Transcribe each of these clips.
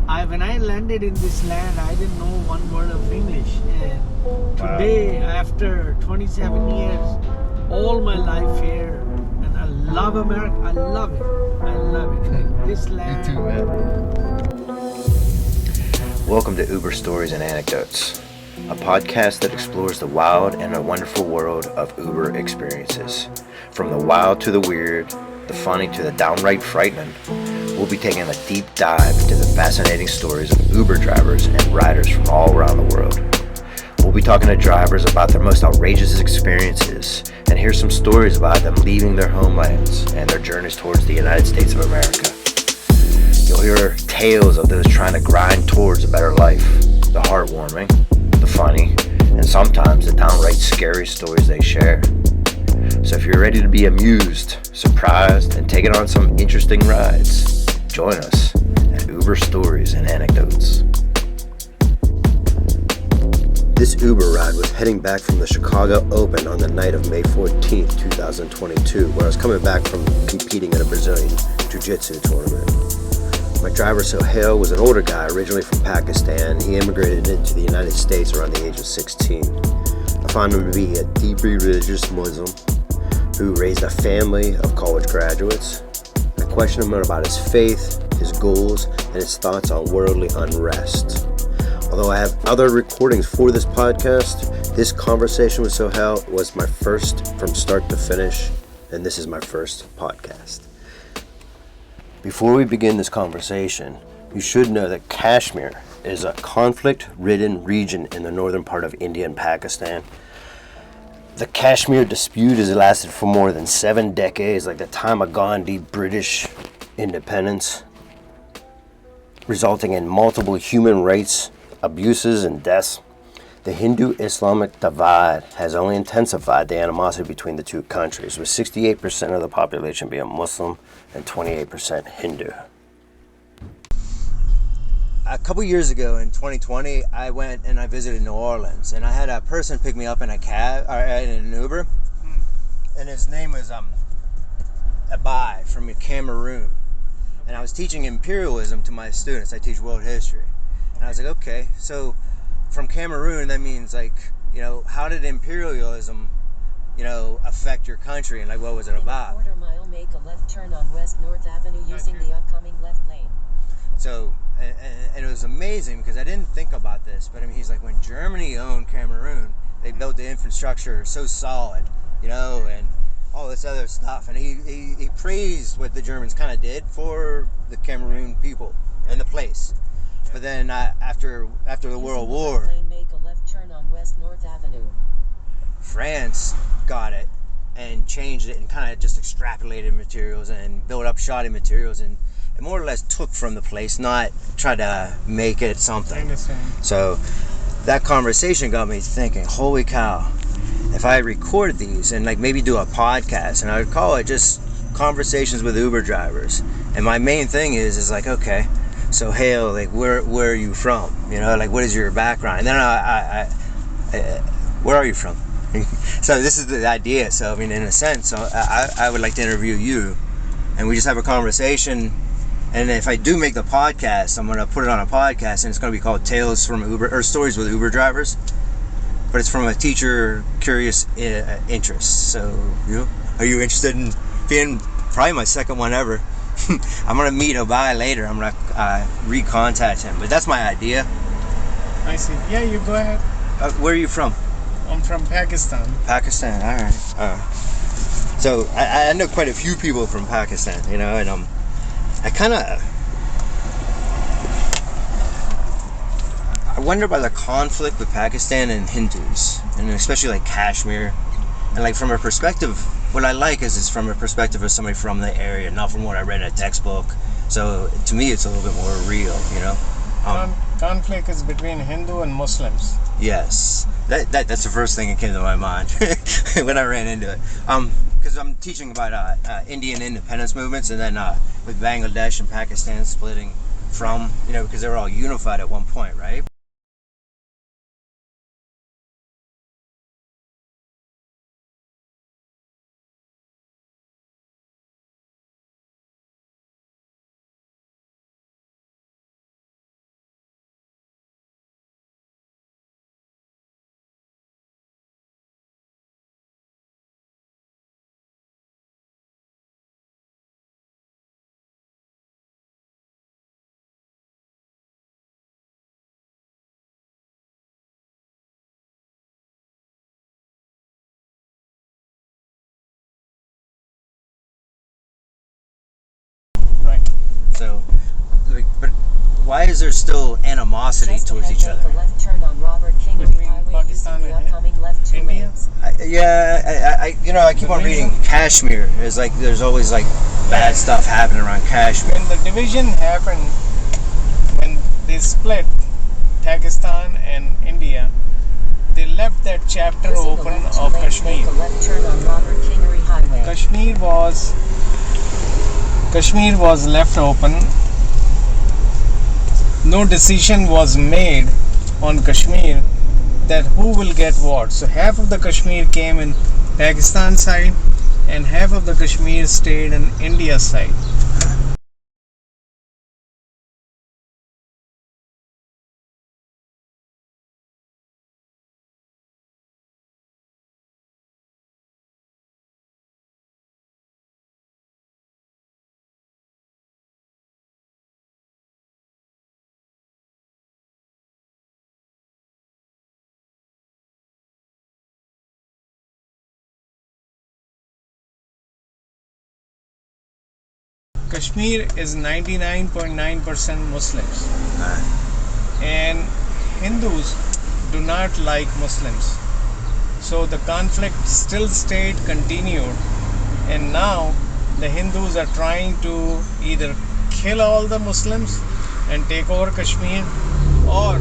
When I landed in this land, I didn't know one word of English. And today, after 27 years, all my life here, and I love America. I love it. I love it. In this land. You too, man. Welcome to Uber Stories and Anecdotes, a podcast that explores the wild and the wonderful world of Uber experiences. From the wild to the weird, the funny to the downright frightening, we'll be taking a deep dive into the fascinating stories of Uber drivers and riders from all around the world. We'll be talking to drivers about their most outrageous experiences and hear some stories about them leaving their homelands and their journeys towards the United States of America. You'll hear tales of those trying to grind towards a better life, the heartwarming, the funny, and sometimes the downright scary stories they share. So if you're ready to be amused, surprised, and taken on some interesting rides, join us at Uber Stories and Anecdotes. This Uber ride was heading back from the Chicago Open on the night of May 14th, 2022, when I was coming back from competing in a Brazilian jiu-jitsu tournament. My driver Sohail was an older guy originally from Pakistan. He immigrated into the United States around the age of 16. I found him to be a deeply religious Muslim who raised a family of college graduates. I questioned him about his faith, his goals, and his thoughts on worldly unrest. Although I have other recordings for this podcast, this conversation with Sohail was my first from start to finish, and this is my first podcast. Before we begin this conversation, you should know that Kashmir is a conflict-ridden region in the northern part of India and Pakistan. The Kashmir dispute has lasted for more than 7 decades, like the time of Gandhi British independence, resulting in multiple human rights abuses and deaths. The Hindu-Islamic divide has only intensified the animosity between the two countries, with 68% of the population being Muslim and 28% Hindu. A couple years ago in 2020, I went and I visited New Orleans, and I had a person pick me up in a cab or in an Uber, and his name was Abai from Cameroon, and I was teaching imperialism to my students. I teach world history, and I was like, okay, so from Cameroon, that means how did imperialism, affect your country, and what was it about? In a quarter mile, make a left turn on West North Avenue using the upcoming left lane. So, and it was amazing because I didn't think about this, but he's like, when Germany owned Cameroon, they built the infrastructure so solid, and all this other stuff. And he praised what the Germans kind of did for the Cameroon people and the place. But then after the World War, make a left turn on West North Avenue. France got it and changed it and kind of just extrapolated materials and built up shoddy materials and more or less took from the place, not tried to make it something. I understand. So that conversation got me thinking, holy cow, if I record these and maybe do a podcast, and I would call it just Conversations with Uber Drivers. And my main thing is okay, so Sohail, where are you from? What is your background? And then I where are you from? So this is the idea. So in a sense, I would like to interview you, and we just have a conversation. And if I do make the podcast, I'm gonna put it on a podcast, and it's gonna be called Tales from Uber or Stories with Uber Drivers. But it's from a teacher curious interest. So are you interested in being probably my second one ever? I'm gonna meet Abai later. I'm gonna recontact him. But that's my idea. I see. Yeah, you go ahead. Where are you from? I'm from Pakistan. Pakistan. All right. So I know quite a few people from Pakistan. And I wonder about the conflict with Pakistan and Hindus, and especially Kashmir, and from a perspective, what I like is it's from a perspective of somebody from the area, not from what I read in a textbook. So to me, it's a little bit more real, Conflict is between Hindu and Muslims. Yes, that's the first thing that came to my mind when I ran into it. Because I'm teaching about Indian independence movements, and then with Bangladesh and Pakistan splitting from, because they were all unified at one point, right? why is there still animosity Just towards ahead, each make other? a left turn on Robert Kingery Between Highway Pakistan using the and upcoming left 2 India? lanes. I keep on reading Kashmir. It's like there's always like bad stuff happening around Kashmir. When the division happened, when they split Pakistan and India, they left that chapter Using the open left 2 of lanes, Kashmir. make a left turn on Robert Kingery Highway. Kashmir was left open. No decision was made on Kashmir that who will get what. So half of the Kashmir came in Pakistan side and half of the Kashmir stayed in India side. Kashmir is 99.9% Muslims, and Hindus do not like Muslims. So the conflict still stayed continued, and now the Hindus are trying to either kill all the Muslims and take over Kashmir, or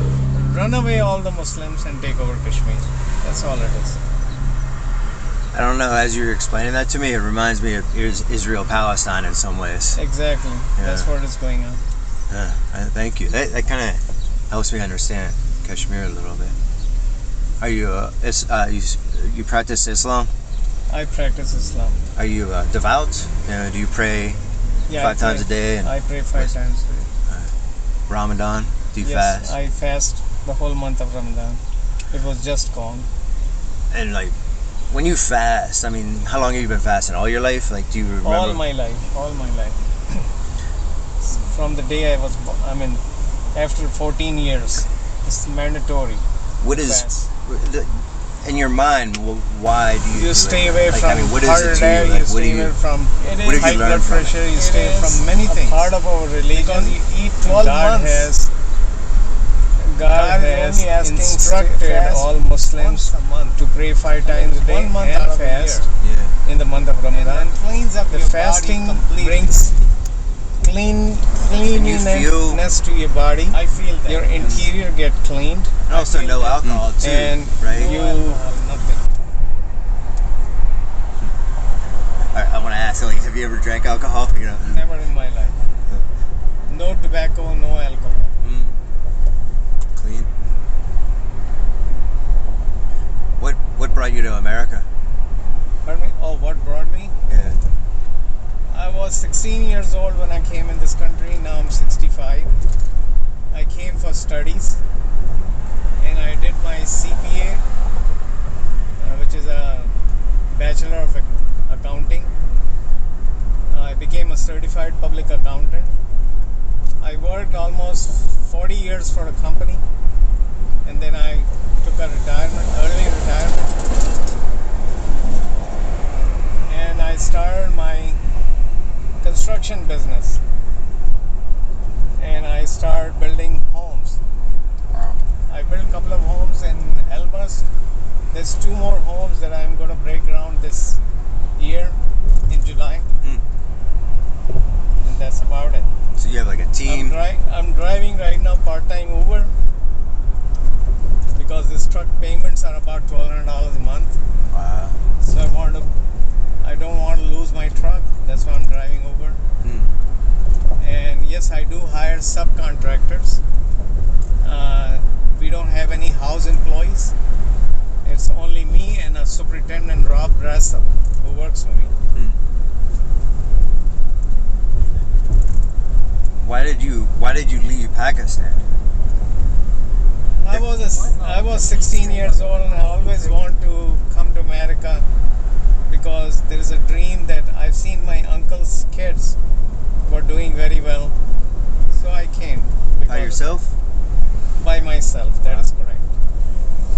run away all the Muslims and take over Kashmir. That's all it is. I don't know. As you're explaining that to me, it reminds me of Israel-Palestine in some ways. Exactly. Yeah. That's what is going on. Thank you. That kind of helps me understand Kashmir a little bit. Are you you practice Islam? I practice Islam. Are you devout? Do you pray five times a day? And I pray 5 times a day. Ramadan? Do you Yes, fast? I fast the whole month of Ramadan. It was just gone. And like, when you fast, I mean, how long have you been fasting? All your life? Like, do you remember? All my life. From the day I was born, after 14 years, it's mandatory. What is, fast. in your mind, why do you You stay away like, from what is heart it to attack, you? Like, you what do stay you, away from what did high you learn blood from pressure, it? you stay from many things. Part of our religion, Because you eat 12 God months. God has only asking instructed fast all Muslims once a month. to pray 5 times a day 1 month and out of the fast Yeah. in the month of And Ramadan. then cleans up The your fasting body completely. brings cleanliness to your body. I feel that. Your interior get cleaned, And also no alcohol too, and right? you nothing. I want to ask, like, have you ever drank alcohol? never in my life. No tobacco, no alcohol. Clean. What brought you to America? Pardon me? Oh, what brought me? Yeah. I was 16 years old when I came in this country. Now I'm 65. I came for studies, and I did my CPA, which is a Bachelor of Accounting. I became a certified public accountant. I worked almost 40 years for a company, and then I took a early retirement, and I started my construction business, and I started building homes. I built a couple of homes in Elbas. There's 2 more homes that I'm going to break ground this year in July, and that's about it. So you have like a team. I'm driving right now part-time Uber because these truck payments are about $1,200 a month. Wow. So I don't want to lose my truck. That's why I'm driving Uber. And yes, I do hire subcontractors. We don't have any house employees. It's only me and a superintendent, Rob Brassel, who works for me. Why did you leave Pakistan? I was 16 years old, and I always want to come to America because there is a dream that I've seen my uncle's kids were doing very well. So I came. By yourself? By myself, that is correct.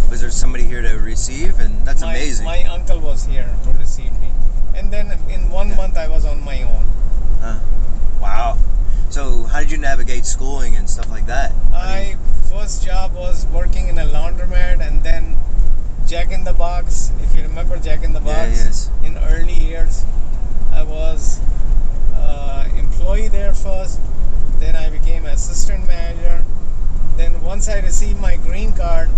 Was there somebody here to receive? And that's amazing. My uncle was here to receive me. And then in 1 month I was on my own. Wow. So how did you navigate schooling and stuff like that? My first job was working in a laundromat, and then Jack in the Box. If you remember Jack in the Box, yes. in early years, I was employee there first. Then I became assistant manager. Then once I received my green card,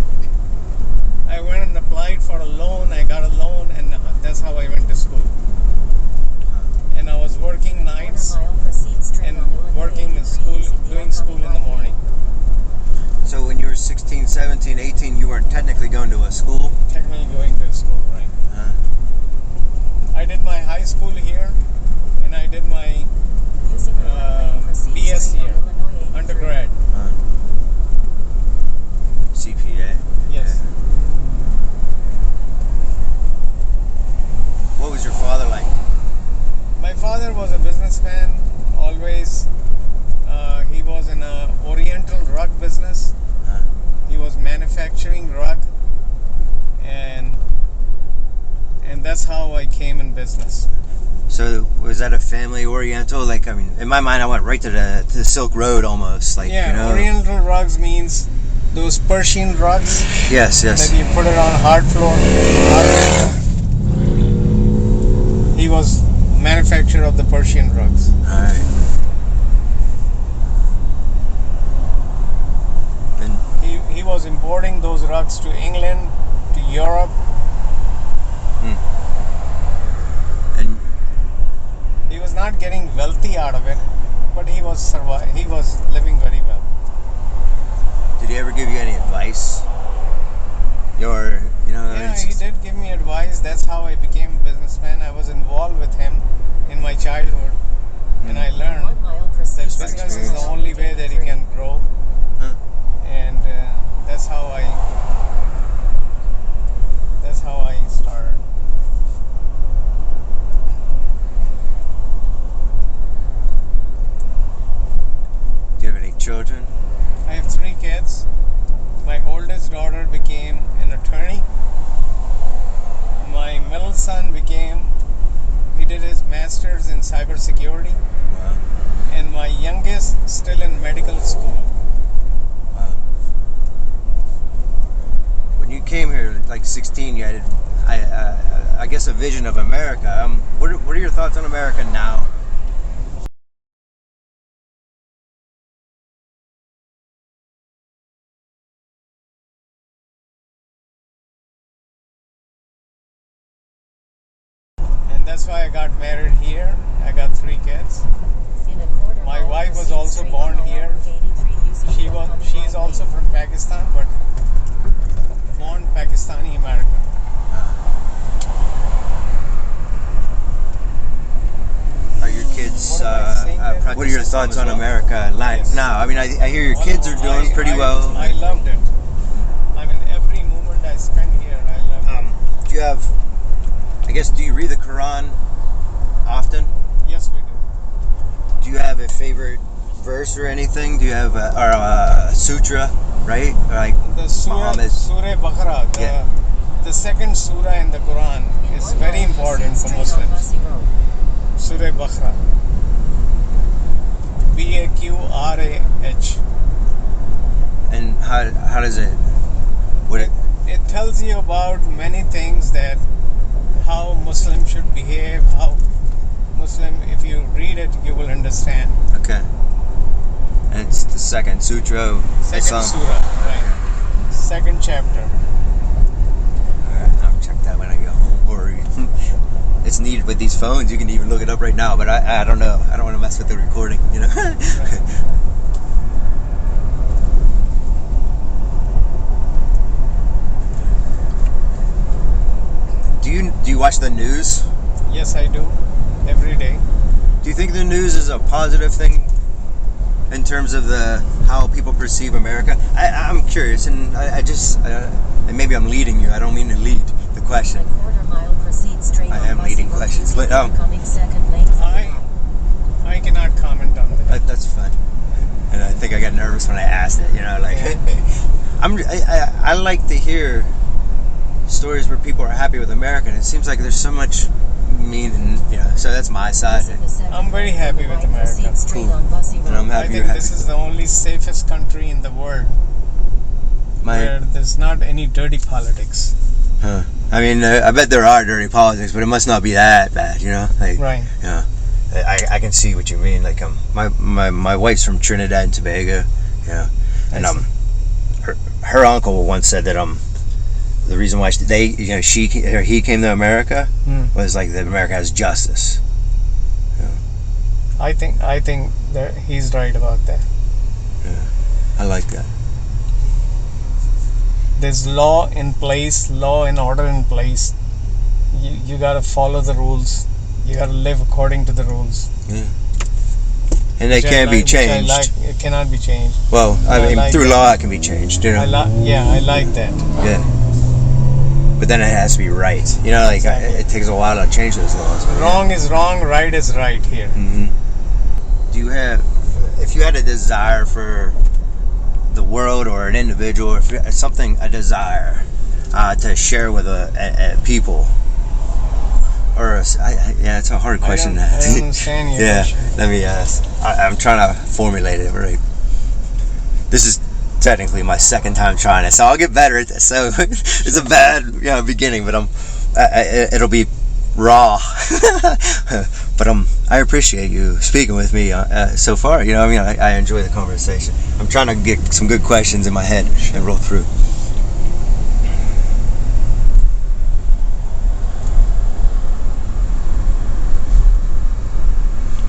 I went and applied for a loan. I got a loan, and that's how I went to school. And I was working nights and working in school, doing school in the morning. So when you were 16, 17, 18, you weren't technically going to a school? Technically going to school, right? I did my high school here, and I did my BS here, undergrad. CPA. Yes. Okay. What was your father like? My father was a businessman, always. He was in a oriental rug business. He was manufacturing rug, and that's how I came in business. So was that a family oriental? Like, I mean, in my mind, I went right to the Silk Road almost. Like, Yeah, you know. oriental rugs means those Persian rugs Yes, yes. that you put it on hard floor. He was manufacturer of the Persian rugs. All right. And He was importing those rugs to England, to Europe. and He was not getting wealthy out of it, but he was living very well. did he ever give you any advice? Your, you know. Yeah, he did give me advice. That's how I became a businessman. I was involved with him in my childhood, and I learned 1 mile proceed that straight business on is the Willow only way that you can grow. Huh. And that's how I started. Do you have any children? I have 3 kids. My oldest daughter became an attorney. My middle son he did his master's in cybersecurity. Wow. And my youngest still in medical school. Wow. When you came here, like 16, you had, I guess, a vision of America. What are your thoughts on America now? And that's why I got married here. I got 3 kids. In a quarter My mile, wife was proceed also straight born on here. Route 83 using the upcoming She's left also lane. from Pakistan, but born Pakistani American. Are your kids? What am I saying there? What are your thoughts on As well? America Yes. now? I mean, I hear your kids are doing pretty well. I loved it. I mean, every moment I spent here, I loved it. Do you have? I guess, do you read the Quran often? Yes, we do. Do you have a favorite verse or anything? Do you have a sutra, right? Like The Surah Muhammad. Baqarah, Yeah. the second surah in the Quran In is 1 very mile, important proceed for straight on Muslims. Bussy Road. Surah Baqarah. Baqrah. And how does it? What it? It tells you about many things, that how Muslim should behave, how Muslim, if you read it, you will understand. Okay. And it's the second sutra. Second Islam. surah, right. Second chapter. Alright, I'll check that when I get home. Or it's needed with these phones. You can even look it up right now. But I don't know. I don't want to mess with the recording. You know. Do you watch the news? Yes, I do. Every day. Do you think the news is a positive thing in terms of how people perceive America? I'm curious, and I just and maybe I'm leading you. I don't mean to lead the question. In a quarter mile, proceed straight I on am Bussy leading Road questions. using the But, upcoming second lane. I cannot comment on that. That's fun. And I think I got nervous when I asked it. You know, like I like to hear stories where people are happy with America. And it seems like there's so much mean, and so that's my side. I'm very happy with America. Cool. And I'm I happy think you're happy. this is the only safest country in the world where there's not any dirty politics. Huh. I mean, I bet there are dirty politics, but it must not be that bad, Like, Right. I can see what you mean. Like, my wife's from Trinidad and Tobago, and her uncle once said that the reason why he came to America was like that America has justice. I think that he's right about that. Yeah, I like that. There's law in place, law and order in place. You gotta follow the rules. You gotta live according to the rules. Yeah. And they can't be changed. It cannot be changed. Well, I mean, through law it can be changed. I like that. Yeah. But then it has to be right. It takes a while to change those laws. Wrong is wrong, right is right here. Mm-hmm. Do you have, if you had a desire for the world or an individual, if a desire to share with people, or it's a hard question to ask. I don't understand you. Yeah, let me ask. I'm trying to formulate it right. This is technically my second time trying it, so I'll get better at this. So it's a bad beginning, but it'll be raw. But I appreciate you speaking with me so far. I enjoy the conversation. I'm trying to get some good questions in my head and roll through.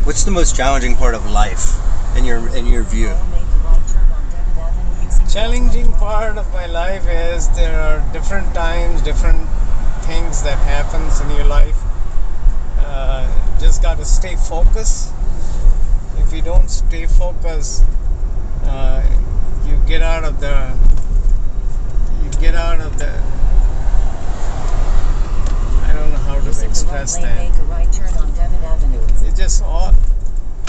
What's the most challenging part of life in your view? Challenging part of my life is there are different times, different things that happens in your life. Just got to stay focused. If you don't stay focused, you get out of the. I don't know how to express that. Make a right turn on Devon Avenue. It's just all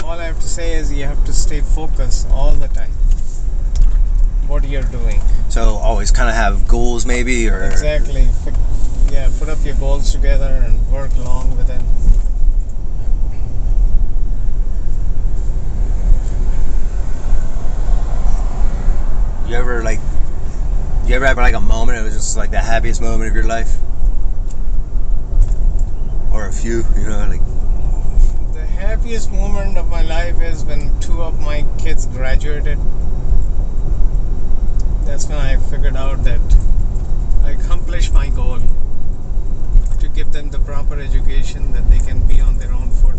I have to say is you have to stay focused all the time. What you're doing. So always kind of have goals, maybe, or exactly. Yeah, put up your goals together and work along with them. You ever have like a moment? It was just like the happiest moment of your life, or a few, like. The happiest moment of my life is when 2 of my kids graduated. That's when I figured out that I accomplished my goal to give them the proper education that they can be on their own foot.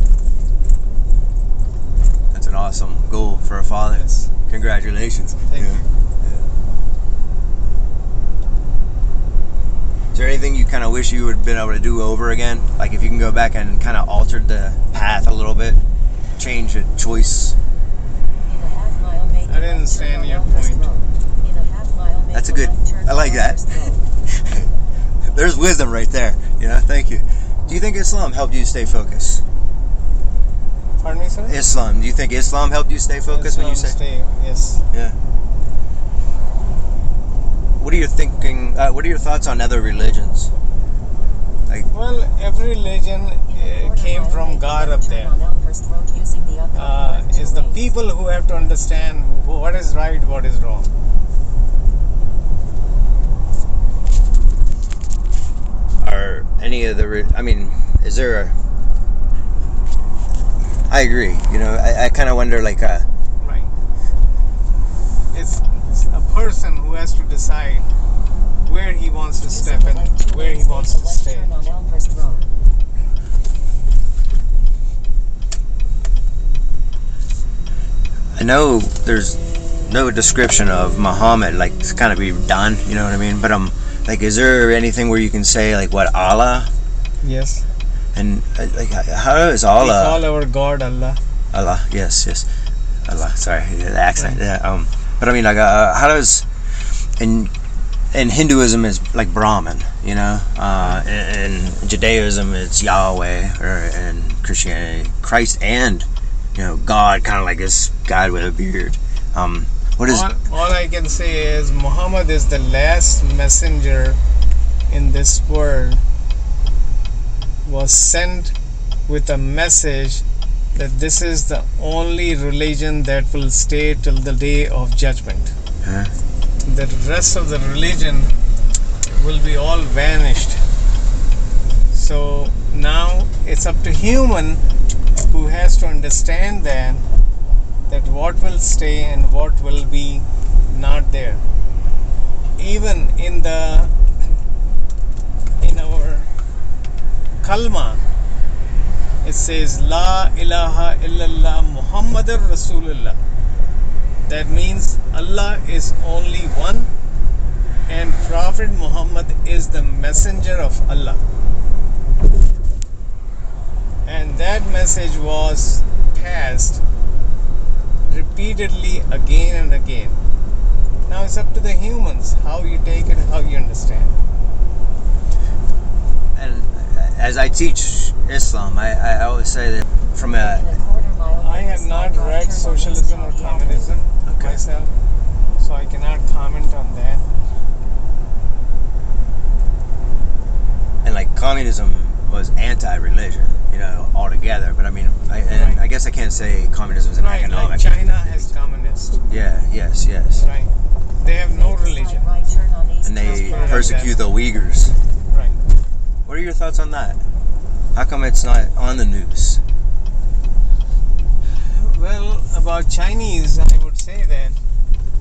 That's an awesome goal for a father. Yes. Congratulations. Thank you. Is there anything you kind of wish you would have been able to do over again? Like if you can go back and kind of alter the path a little bit, change a choice? I didn't understand your point. That's a good, I like that. There's wisdom right there. Thank you. Do you think Islam helped you stay focused? Pardon me, sir? Islam. Do you think Islam helped you stay focused when you say? Yes. Yeah. What are you thinking? What are your thoughts on other religions? Well, every religion came from God up there. It's the people who have to understand what is right, what is wrong. Are any of the? Is there a? I agree. I kind of wonder, like. Right. It's a person who has to decide where he wants to step in, where he wants to stay. I know there's no description of Muhammad, like, to kind of be done. You know what I mean? But is there anything where you can say like what Allah? Yes. And how is Allah? We call our God Allah. Allah, yes. Allah. Sorry, the accent. Right. Yeah. But how does in Hinduism is like Brahman, in Judaism it's Yahweh, or in Christianity Christ, and God, kind of like this God with a beard. What is? All I can say is Muhammad is the last messenger in this world, was sent with a message that this is the only religion that will stay till the day of judgment. Huh? The rest of the religion will be all vanished. So now it's up to human who has to understand that what will stay and what will be not there. Even in our kalma, it says La ilaha illallah Muhammadur Rasulullah. That means Allah is only one and Prophet Muhammad is the messenger of Allah. And that message was passed repeatedly again and again. Now it's up to the humans how you take it, how you understand. And as I teach Islam, I always say that from In a quarter mile, I make a have not slight right read turn on socialism or East County communism Okay. myself, so I cannot comment on that. and like communism was anti-religion, altogether. But I mean, Right. I guess I can't say communism is an Right, economic. like China has communists. Yeah. Yes. Right. They have no Make a slight religion. right turn on East And they County. persecute the Uyghurs. Right. What are your thoughts on that? How come it's not on the news? Well, about Chinese, I would say that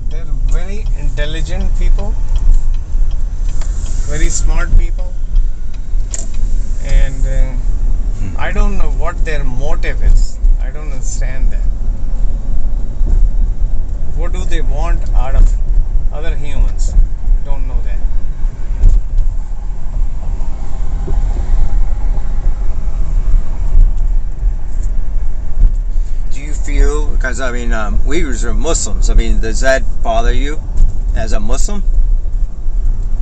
they're very intelligent people, very smart people, and I don't know what their motive is. I don't understand that. What do they want out of other humans? Don't know that. Do you feel, because I mean, Uyghurs are Muslims. I mean, does that bother you as a Muslim,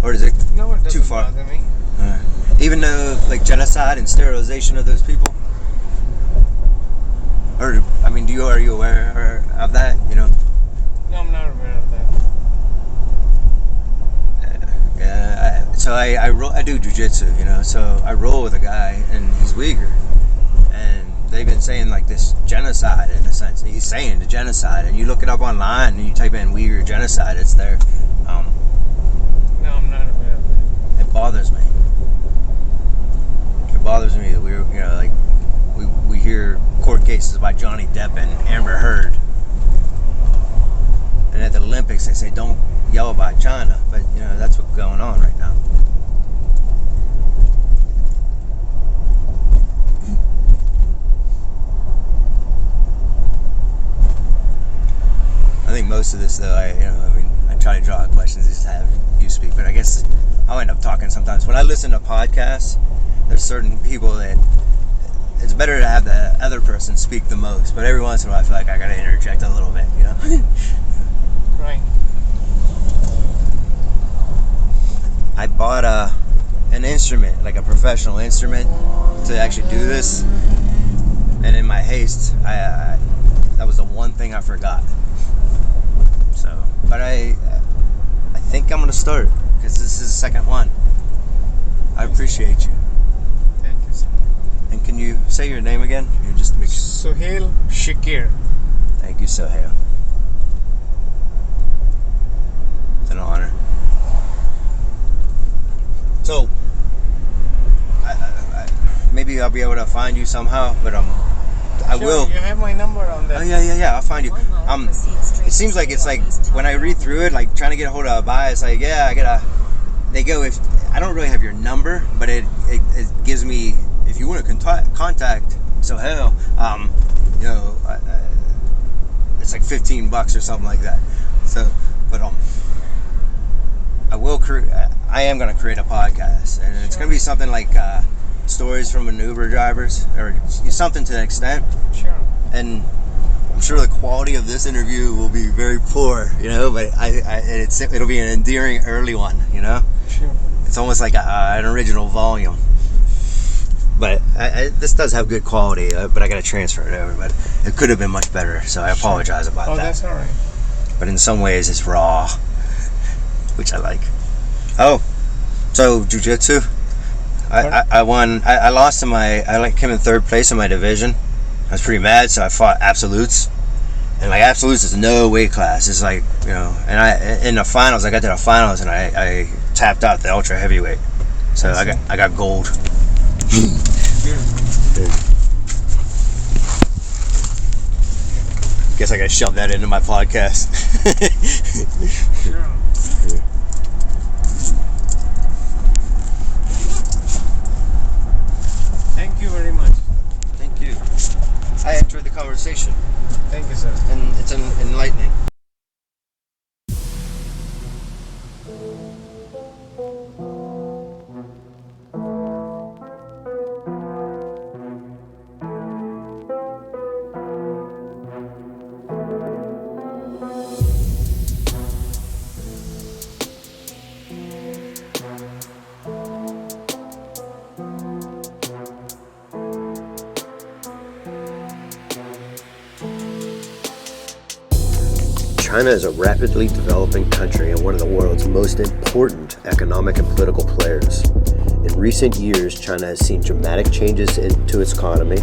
or is it No, it doesn't too far? bother me. Even though like genocide and sterilization of those people? Or I mean, are you aware of that? No, I'm not aware of that. Yeah. So I do jiu-jitsu, so I roll with a guy and he's Uyghur, and they've been saying like this genocide in a sense. He's saying the genocide, and you look it up online and you type in Uyghur genocide, it's there. No, I'm not aware of that. It bothers me. It bothers me that we hear court cases by Johnny Depp and Amber Heard, and at the Olympics they say don't yell about China, but that's what's going on right now. I think most of this, though, I try to draw questions just to have you speak, but I guess I'll end up talking sometimes. When I listen to podcasts, there's certain people that it's better to have the other person speak the most, but every once in a while I feel like I gotta interject a little bit, Right. I bought an instrument, like a professional instrument, to actually do this, and in my haste, that was the one thing I forgot. So, but I think I'm gonna start because this is the second one. I appreciate you. Thank you, sir. And can you say your name again? Just to make sure. Sohail Shakir. Thank you, Sohail. It's an honor. So, maybe I'll be able to find you somehow, but I Sure, will. You have my number on that. Oh yeah, I'll find you. 1 mile, proceed straight It seems like it's like when I read through it, like trying to get a hold of a buy, it's like, yeah, I gotta. They go, if I don't really have your number, but it gives me, if you want to contact Sohail, it's like $15 or something like that. So, but I am gonna create a podcast, and it's gonna be something like stories from an Uber drivers or something to that extent. Sure. And I'm sure the quality of this interview will be very poor, but it'll be an endearing early one, Sure. It's almost like an original volume. But this does have good quality, but I got to transfer it over. But it could have been much better, so I apologize about Oh, that. that's all right. But in some ways, it's raw, which I like. Oh, so jiu-jitsu? I won. I lost came in third place in my division. I was pretty mad, so I fought absolutes. And like absolutes is no weight class. It's like, and in the finals, I got to the finals and I tapped out the ultra heavyweight. So I got gold. Guess I gotta shove that into my podcast. Thank you very much. Thank you. I enjoyed the conversation. Thank you, sir. And it's enlightening. China is a rapidly developing country and one of the world's most important economic and political players. In recent years, China has seen dramatic changes into its economy,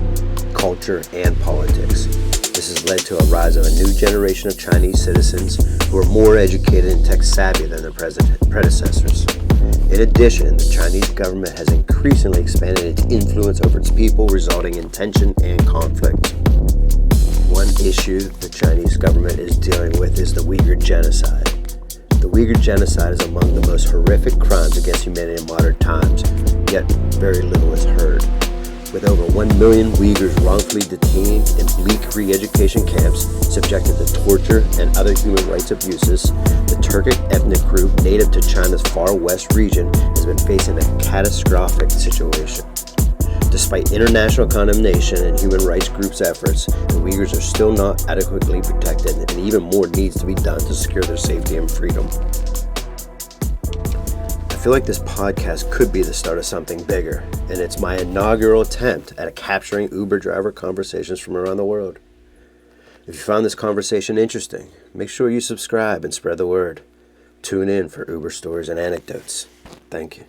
culture, and politics. This has led to a rise of a new generation of Chinese citizens who are more educated and tech-savvy than their predecessors. In addition, the Chinese government has increasingly expanded its influence over its people, resulting in tension and conflict. One issue the Chinese government is dealing with is the Uyghur genocide. The Uyghur genocide is among the most horrific crimes against humanity in modern times, yet very little is heard. With over 1 million Uyghurs wrongfully detained in bleak re-education camps, subjected to torture and other human rights abuses, the Turkic ethnic group native to China's far west region has been facing a catastrophic situation. Despite international condemnation and human rights groups' efforts, the Uyghurs are still not adequately protected, and even more needs to be done to secure their safety and freedom. I feel like this podcast could be the start of something bigger, and it's my inaugural attempt at capturing Uber driver conversations from around the world. If you found this conversation interesting, make sure you subscribe and spread the word. Tune in for Uber Stories and Anecdotes. Thank you.